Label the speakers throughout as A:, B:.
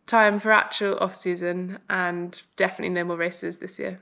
A: time for actual off-season, and definitely no more races this year.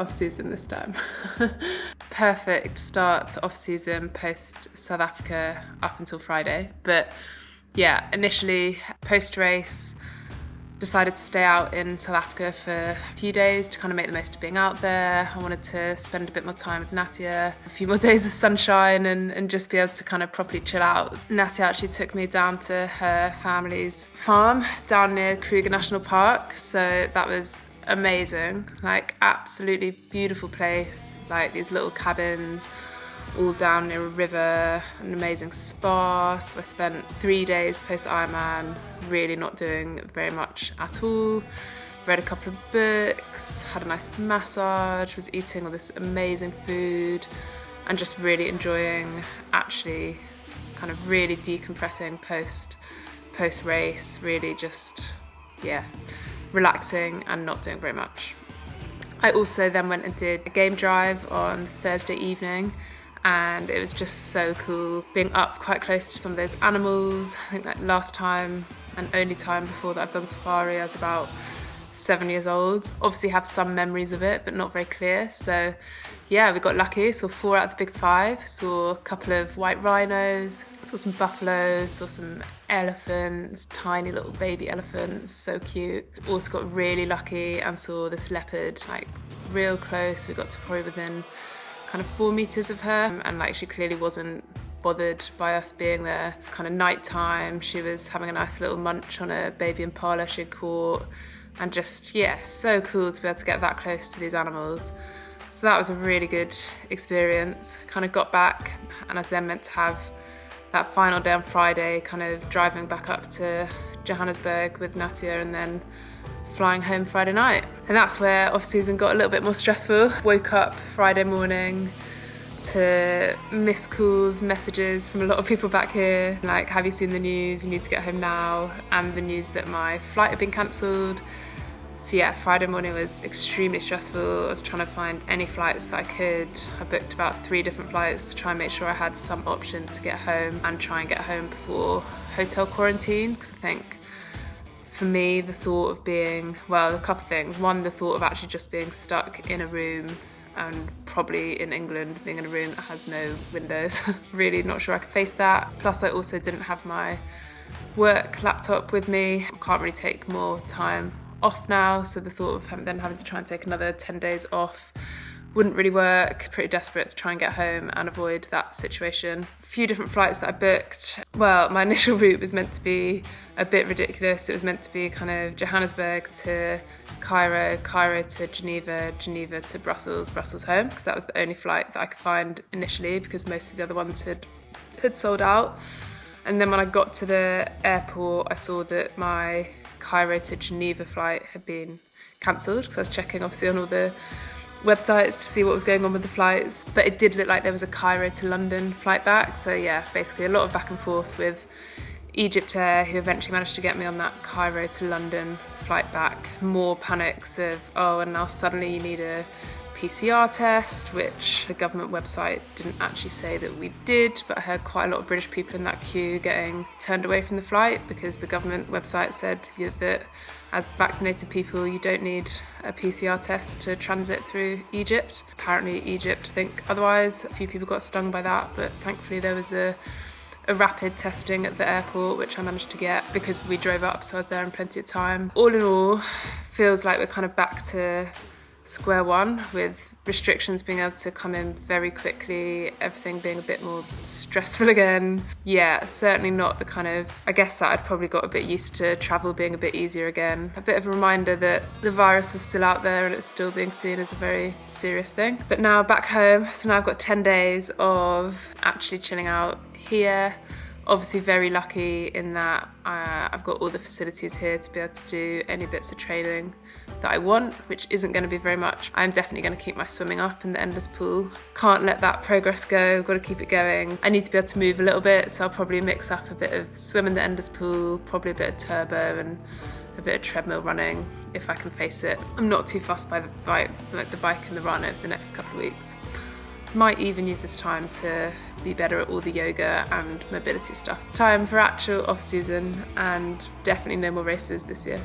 A: Off-season this time. Perfect start to off-season post South Africa up until Friday. But yeah, initially post-race, decided to stay out in South Africa for a few days to kind of make the most of being out there. I wanted to spend a bit more time with Natia, a few more days of sunshine and just be able to kind of properly chill out. Natia actually took me down to her family's farm down near Kruger National Park. So that was amazing, like absolutely beautiful place, like these little cabins all down near a river, an amazing spa. So I spent 3 days post Ironman really not doing very much at all. Read a couple of books, had a nice massage, was eating all this amazing food and just really enjoying, actually kind of really decompressing post race, really just relaxing and not doing very much. I also then went and did a game drive on Thursday evening, and it was just so cool being up quite close to some of those animals. I think that last time and only time before that I've done safari, I was about 7 years old. Obviously have some memories of it, but not very clear. So yeah, we got lucky, saw 4 out of the big 5, saw a couple of white rhinos, saw some buffaloes, saw some elephants, tiny little baby elephants, so cute. Also got really lucky and saw this leopard like real close. We got to probably within kind of 4 meters of her, and like she clearly wasn't bothered by us being there. Kind of nighttime, she was having a nice little munch on a baby impala she'd caught, and just so cool to be able to get that close to these animals. So that was a really good experience. Kind of got back, and I was then meant to have that final day on Friday, kind of driving back up to Johannesburg with Natia and then flying home Friday night. And that's where off-season got a little bit more stressful. Woke up Friday morning to missed calls, messages from a lot of people back here, like, have you seen the news? You need to get home now. And the news that my flight had been cancelled. So yeah, Friday morning was extremely stressful. I was trying to find any flights that I could. I booked about 3 different flights to try and make sure I had some option to get home and try and get home before hotel quarantine, because I think for me, the thought of being, well, a couple of things. One, the thought of actually just being stuck in a room, and probably in England, being in a room that has no windows. Really not sure I could face that. Plus, I also didn't have my work laptop with me. I can't really take more time off now, so the thought of then having to try and take another 10 days off wouldn't really work. Pretty desperate to try and get home and avoid that situation. A few different flights that I booked. Well, my initial route was meant to be a bit ridiculous. It was meant to be kind of Johannesburg to Cairo, Cairo to Geneva, Geneva to Brussels, Brussels home, because that was the only flight that I could find initially, because most of the other ones had sold out. And then when I got to the airport, I saw that my Cairo to Geneva flight had been cancelled, because I was checking obviously on all the websites to see what was going on with the flights, but it did look like there was a Cairo to London flight back. So yeah, basically a lot of back and forth with Egyptair, who eventually managed to get me on that Cairo to London flight back. More panics of, oh, and now suddenly you need a PCR test, which the government website didn't actually say that we did, but I heard quite a lot of British people in that queue getting turned away from the flight because the government website said that as vaccinated people, you don't need a PCR test to transit through Egypt. Apparently Egypt think otherwise. A few people got stung by that, but thankfully there was a rapid testing at the airport, which I managed to get because we drove up, so I was there in plenty of time. All in all, feels like we're kind of back to square one with restrictions being able to come in very quickly, everything being a bit more stressful again. Yeah, certainly not the kind of, I guess that I'd probably got a bit used to travel being a bit easier again. A bit of a reminder that the virus is still out there and it's still being seen as a very serious thing. But now back home, so now I've got 10 days of actually chilling out here. Obviously very lucky in that I've got all the facilities here to be able to do any bits of training that I want, which isn't going to be very much. I'm definitely going to keep my swimming up in the endless pool. Can't let that progress go, got to keep it going. I need to be able to move a little bit, so I'll probably mix up a bit of swim in the endless pool, probably a bit of turbo and a bit of treadmill running if I can face it. I'm not too fussed by the bike and the run over the next couple of weeks. Might even use this time to be better at all the yoga and mobility stuff. Time for actual off-season and definitely no more races this year.